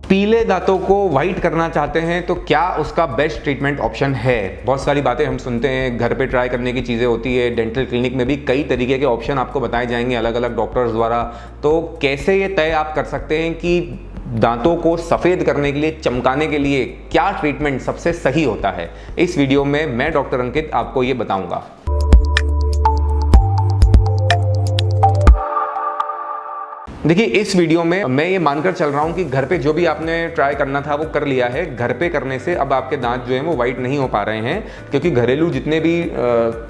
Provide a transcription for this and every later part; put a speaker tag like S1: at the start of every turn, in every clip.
S1: पीले दांतों को वाइट करना चाहते हैं तो क्या उसका बेस्ट ट्रीटमेंट ऑप्शन है? बहुत सारी बातें हम सुनते हैं, घर पे ट्राई करने की चीज़ें होती है, डेंटल क्लिनिक में भी कई तरीके के ऑप्शन आपको बताए जाएंगे अलग अलग डॉक्टर्स द्वारा। तो कैसे ये तय आप कर सकते हैं कि दांतों को सफ़ेद करने के लिए, चमकाने के लिए क्या ट्रीटमेंट सबसे सही होता है? इस वीडियो में मैं डॉक्टर अंकित आपको ये बताऊंगा। देखिए, इस वीडियो में मैं ये मानकर चल रहा हूँ कि घर पे जो भी आपने ट्राई करना था वो कर लिया है। घर पे करने से अब आपके दांत जो हैं वो वाइट नहीं हो पा रहे हैं, क्योंकि घरेलू जितने भी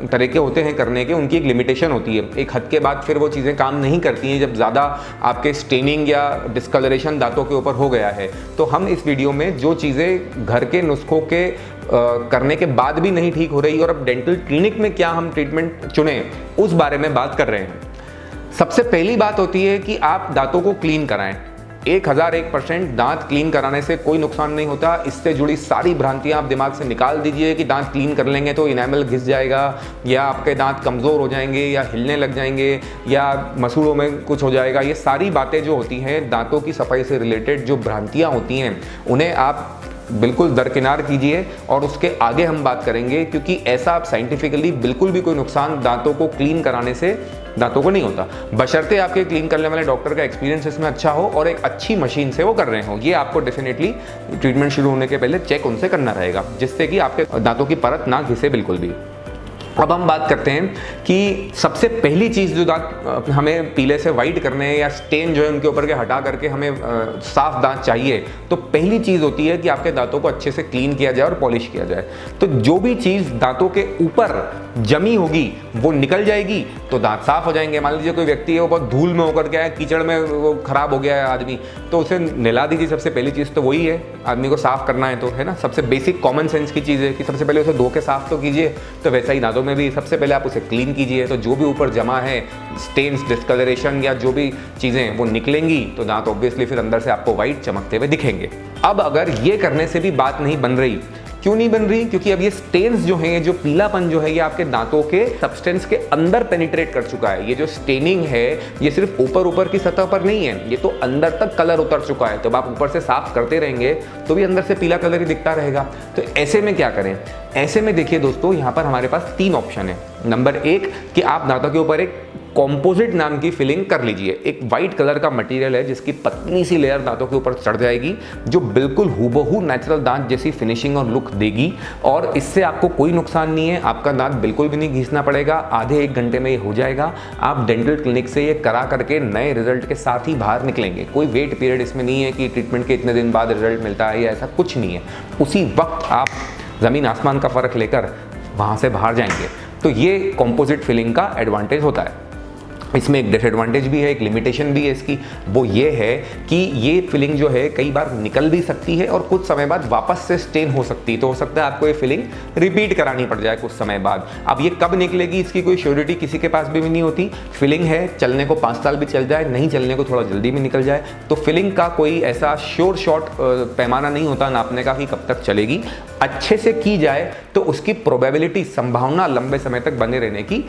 S1: तरीके होते हैं करने के, उनकी एक लिमिटेशन होती है। एक हद के बाद फिर वो चीज़ें काम नहीं करती हैं, जब ज़्यादा आपके स्टेनिंग या डिस्कलरेशन दांतों के ऊपर हो गया है। तो हम इस वीडियो में जो चीज़ें घर के नुस्खों के करने के बाद भी नहीं ठीक हो रही और अब डेंटल क्लिनिक में क्या हम ट्रीटमेंट चुनें, उस बारे में बात कर रहे हैं। सबसे पहली बात होती है कि आप दांतों को क्लीन कराएं। 1001% दांत क्लीन कराने से कोई नुकसान नहीं होता। इससे जुड़ी सारी भ्रांतियां आप दिमाग से निकाल दीजिए कि दांत क्लीन कर लेंगे तो इनेमल घिस जाएगा, या आपके दांत कमज़ोर हो जाएंगे, या हिलने लग जाएंगे, या मसूड़ों में कुछ हो जाएगा। ये सारी बातें जो होती हैं दांतों की सफाई से रिलेटेड, जो भ्रांतियाँ होती हैं, उन्हें आप बिल्कुल दरकिनार कीजिए और उसके आगे हम बात करेंगे, क्योंकि ऐसा आप साइंटिफिकली बिल्कुल भी कोई नुकसान दांतों को क्लीन कराने से दांतों को नहीं होता, बशर्ते आपके क्लीन करने वाले डॉक्टर का एक्सपीरियंस इसमें अच्छा हो और एक अच्छी मशीन से वो कर रहे हो। ये आपको डेफिनेटली ट्रीटमेंट शुरू होने के पहले चेक उनसे करना रहेगा, जिससे कि आपके दांतों की परत ना घिसे बिल्कुल भी। अब हम बात करते हैं कि सबसे पहली चीज़ जो दांत हमें पीले से वाइट करने हैं या स्टेन जो है उनके ऊपर के हटा करके हमें साफ दांत चाहिए, तो पहली चीज़ होती है कि आपके दांतों को अच्छे से क्लीन किया जाए और पॉलिश किया जाए। तो जो भी चीज़ दांतों के ऊपर जमी होगी वो निकल जाएगी तो दांत साफ हो जाएंगे। मान लीजिए कोई व्यक्ति है वो बहुत धूल में होकर के आया, कीचड़ में वो खराब हो गया है आदमी, तो उसे नहला दीजिए। सबसे पहली चीज़ तो वही है, आदमी को साफ करना है तो, है ना। सबसे बेसिक कॉमन सेंस की चीज़ है कि सबसे पहले उसे धो के साफ तो कीजिए। तो वैसा ही दांतों में भी सबसे पहले आप उसे क्लीन कीजिए, तो जो भी ऊपर जमा है स्टेन्स, डिस्कलरेशन या जो भी चीज़ें वो निकलेंगी, तो दांत ऑब्वियसली फिर अंदर से आपको वाइट चमकते हुए दिखेंगे। अब अगर ये करने से भी बात नहीं बन रही, क्यों नहीं बन रही? क्योंकि अब ये स्टेन्स जो हैं, जो पीलापन जो है, ये आपके दांतों के सब्सटेंस के अंदर पेनिट्रेट कर चुका है। ये जो स्टेनिंग है ये सिर्फ ऊपर की सतह पर नहीं है, ये तो अंदर तक कलर उतर चुका है। तो आप ऊपर से साफ करते रहेंगे तो भी अंदर से पीला कलर ही दिखता रहेगा। तो ऐसे में क्या करें? ऐसे में देखिए दोस्तों, यहाँ पर हमारे पास 3 ऑप्शन है। नंबर 1 कि आप दांतों के ऊपर एक कॉम्पोजिट नाम की फिलिंग कर लीजिए। एक वाइट कलर का मटेरियल है जिसकी पतली सी लेयर दांतों के ऊपर चढ़ जाएगी, जो बिल्कुल हूबहू नेचुरल दांत जैसी फिनिशिंग और लुक देगी। और इससे आपको कोई नुकसान नहीं है, आपका दांत बिल्कुल भी नहीं घिसना पड़ेगा। आधे 1 घंटे में ये हो जाएगा। आप डेंटल क्लिनिक से ये करा करके नए रिजल्ट के साथ ही बाहर निकलेंगे। कोई वेट पीरियड इसमें नहीं है कि ट्रीटमेंट के इतने दिन बाद रिजल्ट मिलता है, या ऐसा कुछ नहीं है। उसी वक्त आप ज़मीन आसमान का फ़र्क लेकर वहाँ से बाहर जाएंगे। तो ये कॉम्पोजिट फिलिंग का एडवांटेज होता है। इसमें एक डिसएडवांटेज भी है, एक लिमिटेशन भी है इसकी। वो ये है कि ये फिलिंग जो है कई बार निकल भी सकती है और कुछ समय बाद वापस से स्टेन हो सकती है। तो हो सकता है आपको ये फिलिंग रिपीट करानी पड़ जाए कुछ समय बाद। अब ये कब निकलेगी इसकी कोई श्योरिटी किसी के पास भी नहीं होती। फिलिंग है, चलने को 5 साल भी चल जाए, नहीं चलने को थोड़ा जल्दी भी निकल जाए। तो फिलिंग का कोई ऐसा श्योर शॉट पैमाना नहीं होता नापने का कि कब तक चलेगी। अच्छे से की जाए तो उसकी प्रोबेबिलिटी, संभावना लंबे समय तक बने रहने की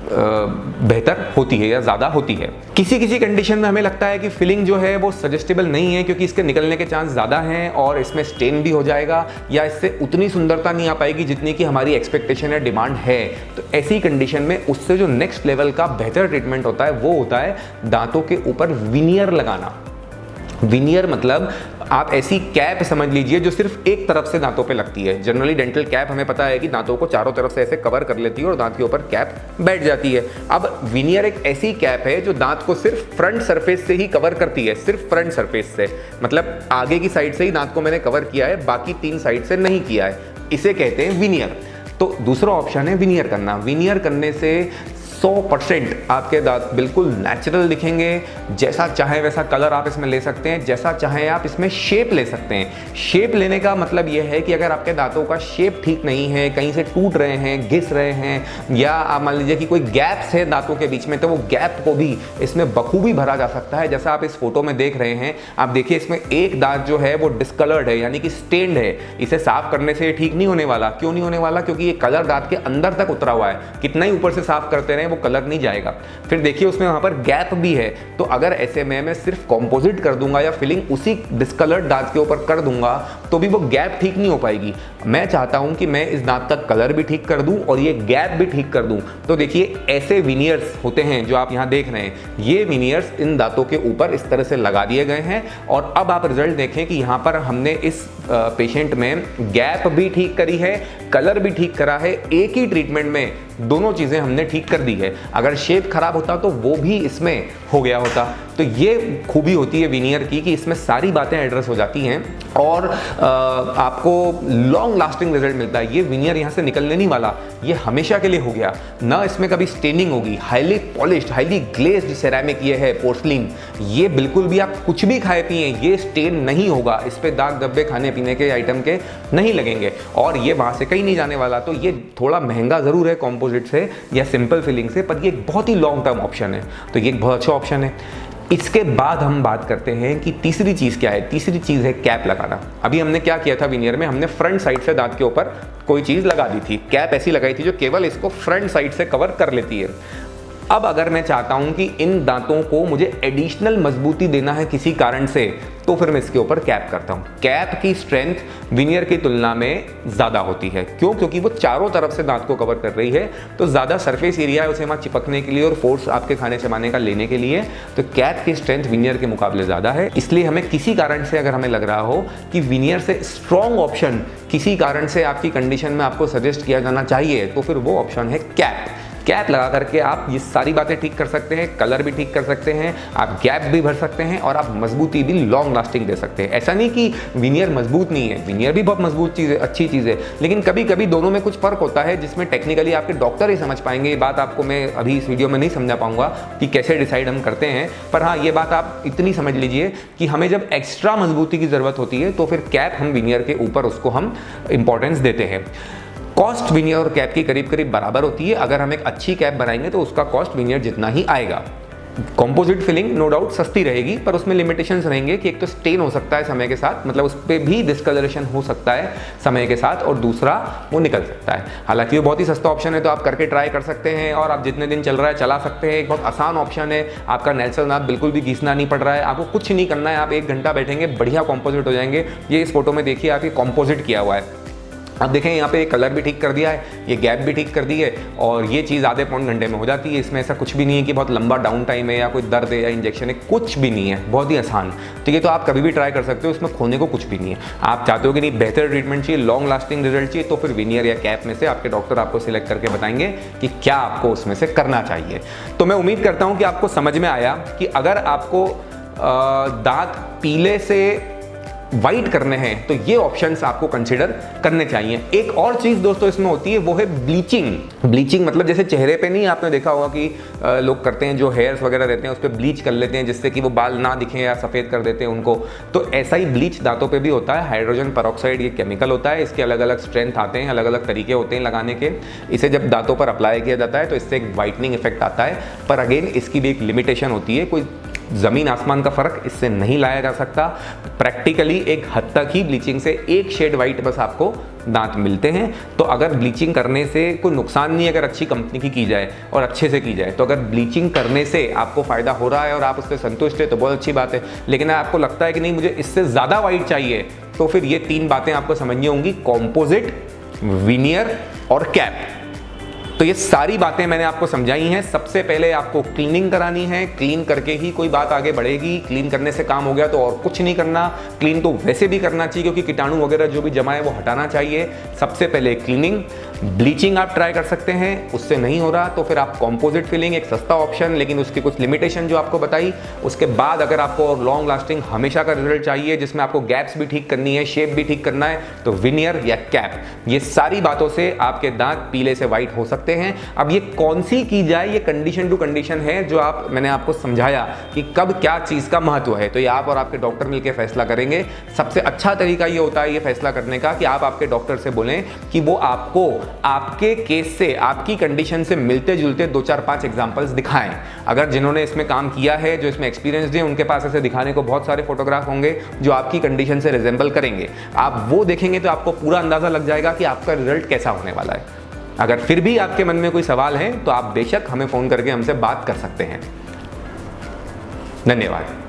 S1: बेहतर होती है या ज़्यादा होती है। किसी किसी कंडीशन में हमें लगता है कि फिलिंग जो है वो सजेस्टेबल नहीं है, क्योंकि इसके निकलने के चांस ज़्यादा हैं और इसमें स्टेन भी हो जाएगा, या इससे उतनी सुंदरता नहीं आ पाएगी जितनी कि हमारी एक्सपेक्टेशन या डिमांड है। तो ऐसी कंडीशन में उससे जो नेक्स्ट लेवल का बेहतर ट्रीटमेंट होता है वो होता है दांतों के ऊपर विनियर लगाना। विनियर मतलब आप ऐसी कैप समझ लीजिए जो सिर्फ एक तरफ से दांतों पे लगती है। जनरली डेंटल कैप हमें पता है कि दांतों को चारों तरफ से ऐसे कवर कर लेती है और दांत के ऊपर कैप बैठ जाती है। अब विनियर एक ऐसी कैप है जो दांत को सिर्फ फ्रंट सरफेस से ही कवर करती है, सिर्फ फ्रंट सरफेस से, मतलब आगे की साइड से ही दांत को मैंने कवर किया है, बाकी 3 साइड से नहीं किया है। इसे कहते हैं विनियर। तो दूसरा ऑप्शन है विनियर करना। विनियर करने से 100% आपके दांत बिल्कुल नेचुरल दिखेंगे। जैसा चाहे वैसा कलर आप इसमें ले सकते हैं, जैसा चाहे आप इसमें शेप ले सकते हैं। शेप लेने का मतलब यह है कि अगर आपके दांतों का शेप ठीक नहीं है, कहीं से टूट रहे हैं, घिस रहे हैं, या आप मान लीजिए कि कोई गैप्स है दांतों के बीच में, तो वो गैप को भी इसमें बखूबी भरा जा सकता है। जैसा आप इस फोटो में देख रहे हैं, आप देखिए इसमें एक दांत जो है वो डिस्कलर्ड है, यानी कि स्टेन्ड है। इसे साफ करने से ठीक नहीं होने वाला। क्यों नहीं होने वाला? क्योंकि ये कलर दांत के अंदर तक उतरा हुआ है। कितना ही ऊपर से साफ करते रहे वो कलर नहीं जाएगा। फिर देखिए उसमें वहाँ पर गैप भी है, तो अगर ऐसे में मैं सिर्फ कॉम्पोजिट कर दूंगा या फिलिंग उसी डिस्कलर्ड दांत के ऊपर कर दूंगा तो भी वो गैप ठीक नहीं हो पाएगी। मैं चाहता हूं कि मैं इस दांत का कलर भी ठीक कर दूं और ये गैप भी ठीक कर दूं। तो देखिए ऐसे विनियर्स होते हैं जो आप यहां देख रहे हैं, ये विनियर्स इन दांतों के ऊपर इस तरह से लगा दिए गए हैं और अब आप रिजल्ट देखें कि यहां पर हमने इस पेशेंट में गैप भी ठीक करी है, कलर भी ठीक करा है, एक ही ट्रीटमेंट में दोनों चीजें हमने ठीक कर दी है। अगर शेप खराब होता तो वो भी इसमें हो गया होता। तो ये खूबी होती है विनियर की कि इसमें सारी बातें एड्रेस हो जाती हैं और आपको लॉन्ग लास्टिंग रिजल्ट मिलता है। ये विनियर यहाँ से निकलने नहीं वाला, ये हमेशा के लिए हो गया, ना इसमें कभी स्टेनिंग होगी। Highly polished, highly glazed ceramic ये है, पोर्सलिन, ये बिल्कुल भी आप कुछ भी खाए पिए ये स्टेन नहीं होगा, इस पे दाग धब्बे खाने पीने के आइटम के नहीं लगेंगे और ये वहाँ से कहीं नहीं जाने वाला। तो ये थोड़ा महंगा ज़रूर है कॉम्पोजिट से या सिंपल फिलिंग से, पर ये एक बहुत ही लॉन्ग टर्म ऑप्शन है, तो ये एक बहुत अच्छा ऑप्शन है। इसके बाद हम बात करते हैं कि तीसरी चीज़ क्या है। तीसरी चीज़ है कैप लगाना। अभी हमने क्या किया था विनियर में, हमने फ्रंट साइड से दांत के ऊपर कोई चीज़ लगा दी थी, कैप ऐसी लगाई थी जो केवल इसको फ्रंट साइड से कवर कर लेती है। अब अगर मैं चाहता हूं कि इन दांतों को मुझे एडिशनल मजबूती देना है किसी कारण से, तो फिर मैं इसके ऊपर कैप करता हूं। कैप की स्ट्रेंथ विनियर की तुलना में ज़्यादा होती है। क्यों? क्योंकि वो चारों तरफ से दांत को कवर कर रही है, तो ज़्यादा सरफेस एरिया है उसे वहाँ चिपकने के लिए और फोर्स आपके खाने चबाने का लेने के लिए, तो कैप की स्ट्रेंथ विनियर के मुकाबले ज़्यादा है। इसलिए हमें किसी कारण से अगर हमें लग रहा हो कि विनियर से स्ट्रॉन्ग ऑप्शन किसी कारण से आपकी कंडीशन में आपको सजेस्ट किया जाना चाहिए, तो फिर वो ऑप्शन है कैप। कैप लगा करके आप ये सारी बातें ठीक कर सकते हैं, कलर भी ठीक कर सकते हैं, आप गैप भी भर सकते हैं और आप मजबूती भी लॉन्ग लास्टिंग दे सकते हैं। ऐसा नहीं कि विनियर मजबूत नहीं है, विनियर भी बहुत मजबूत चीज़ है, अच्छी चीज़ है, लेकिन कभी कभी दोनों में कुछ फर्क होता है जिसमें टेक्निकली आपके डॉक्टर ही समझ पाएंगे। ये बात आपको मैं अभी इस वीडियो में नहीं समझा पाऊंगा कि कैसे डिसाइड हम करते हैं, पर हाँ ये बात आप इतनी समझ लीजिए कि हमें जब एक्स्ट्रा मजबूती की ज़रूरत होती है तो फिर कैप हम विनियर के ऊपर उसको हम इंपॉर्टेंस देते हैं। कॉस्ट विनियर और कैप की करीब करीब बराबर होती है। अगर हम एक अच्छी कैप बनाएंगे तो उसका कॉस्ट विनियर जितना ही आएगा। कॉम्पोजिट फिलिंग नो डाउट सस्ती रहेगी, पर उसमें लिमिटेशंस रहेंगे कि एक तो स्टेन हो सकता है समय के साथ, मतलब उस पर भी डिस्कलरेशन हो सकता है समय के साथ, और दूसरा वो निकल सकता है। हालांकि वो बहुत ही सस्ता ऑप्शन है, तो आप करके ट्राई कर सकते हैं और आप जितने दिन चल रहा है चला सकते हैं। एक बहुत आसान ऑप्शन है, आपका नेचुरल दांत बिल्कुल भी घिसना नहीं पड़ रहा है, आपको कुछ नहीं करना है, आप 1 घंटा बैठेंगे बढ़िया कॉम्पोजिट हो जाएंगे। ये इस फोटो में देखिए आप ये कॉम्पोजिट किया हुआ है। अब देखें यहाँ पे कलर भी ठीक कर दिया है, ये गैप भी ठीक कर दी है और ये चीज़ आधे पौन घंटे में हो जाती है। इसमें ऐसा कुछ भी नहीं है कि बहुत लंबा डाउन टाइम है या कोई दर्द है या इंजेक्शन है, कुछ भी नहीं है, बहुत ही आसान। तो ये तो आप कभी भी ट्राई कर सकते हो, इसमें खोने को कुछ भी नहीं है। आप चाहते हो कि नहीं बेहतर ट्रीटमेंट चाहिए, लॉन्ग लास्टिंग रिजल्ट चाहिए, तो फिर विनियर या कैप में से आपके डॉक्टर आपको सिलेक्ट करके बताएंगे कि क्या आपको उसमें से करना चाहिए। तो मैं उम्मीद करता हूँ कि आपको समझ में आया कि अगर आपको दांत पीले से वाइट करने हैं तो ये ऑप्शंस आपको कंसीडर करने चाहिए। एक और चीज़ दोस्तों इसमें होती है, वो है ब्लीचिंग। ब्लीचिंग मतलब जैसे चेहरे पे नहीं आपने देखा होगा कि लोग करते हैं, जो हेयर्स वगैरह रहते हैं उस पर ब्लीच कर लेते हैं जिससे कि वो बाल ना दिखें या सफ़ेद कर देते हैं उनको। तो ऐसा ही ब्लीच दांतों पे भी होता है। हाइड्रोजन पेरोक्साइड ये केमिकल होता है, इसके अलग अलग स्ट्रेंथ आते हैं, अलग अलग तरीके होते हैं लगाने के। इसे जब दांतों पर अप्लाई किया जाता है तो इससे एक वाइटनिंग इफेक्ट आता है, पर अगेन इसकी भी एक लिमिटेशन होती है। कोई ज़मीन आसमान का फ़र्क इससे नहीं लाया जा सकता। प्रैक्टिकली एक हद तक ही ब्लीचिंग से 1 शेड वाइट बस आपको दांत मिलते हैं। तो अगर ब्लीचिंग करने से कोई नुकसान नहीं है, अगर अच्छी कंपनी की जाए और अच्छे से की जाए, तो अगर ब्लीचिंग करने से आपको फ़ायदा हो रहा है और आप उससे संतुष्ट है तो बहुत अच्छी बात है। लेकिन आपको लगता है कि नहीं मुझे इससे ज़्यादा वाइट चाहिए, तो फिर ये 3 बातें आपको समझनी होंगी, कॉम्पोजिट, विनियर और कैप। तो ये सारी बातें मैंने आपको समझाई हैं। सबसे पहले आपको क्लीनिंग करानी है, क्लीन करके ही कोई बात आगे बढ़ेगी। क्लीन करने से काम हो गया तो और कुछ नहीं करना। क्लीन तो वैसे भी करना चाहिए क्योंकि कीटाणु वगैरह जो भी जमा है वो हटाना चाहिए। सबसे पहले क्लीनिंग। ब्लीचिंग आप ट्राई कर सकते हैं, उससे नहीं हो रहा तो फिर आप कॉम्पोजिट फिलिंग, एक सस्ता ऑप्शन लेकिन उसकी कुछ लिमिटेशन जो आपको बताई। उसके बाद अगर आपको लॉन्ग लास्टिंग हमेशा का रिजल्ट चाहिए जिसमें आपको गैप्स भी ठीक करनी है, शेप भी ठीक करना है, तो विनियर या कैप। ये सारी बातों से आपके दांत पीले से वाइट हो सकते हैं। अब ये कौन सी की जाए, ये कंडीशन टू कंडीशन है, जो मैंने आपको समझाया कि कब क्या चीज़ का महत्व है, तो ये आप और आपके डॉक्टर मिलकर फैसला करेंगे। सबसे अच्छा तरीका ये होता है ये फैसला करने का कि आप आपके डॉक्टर से बोलें कि वो आपको आपके केस से, आपकी कंडीशन से मिलते जुलते 2, 4, 5 एग्जाम्पल्स दिखाएं। अगर जिन्होंने इसमें काम किया है, जो इसमें एक्सपीरियंस है, उनके पास ऐसे दिखाने को बहुत सारे फोटोग्राफ होंगे जो आपकी कंडीशन से रिजेंबल करेंगे। आप वो देखेंगे तो आपको पूरा अंदाजा लग जाएगा कि आपका रिजल्ट कैसा होने वाला है। अगर फिर भी आपके मन में कोई सवाल है तो आप बेशक हमें फ़ोन करके हमसे बात कर सकते हैं। धन्यवाद।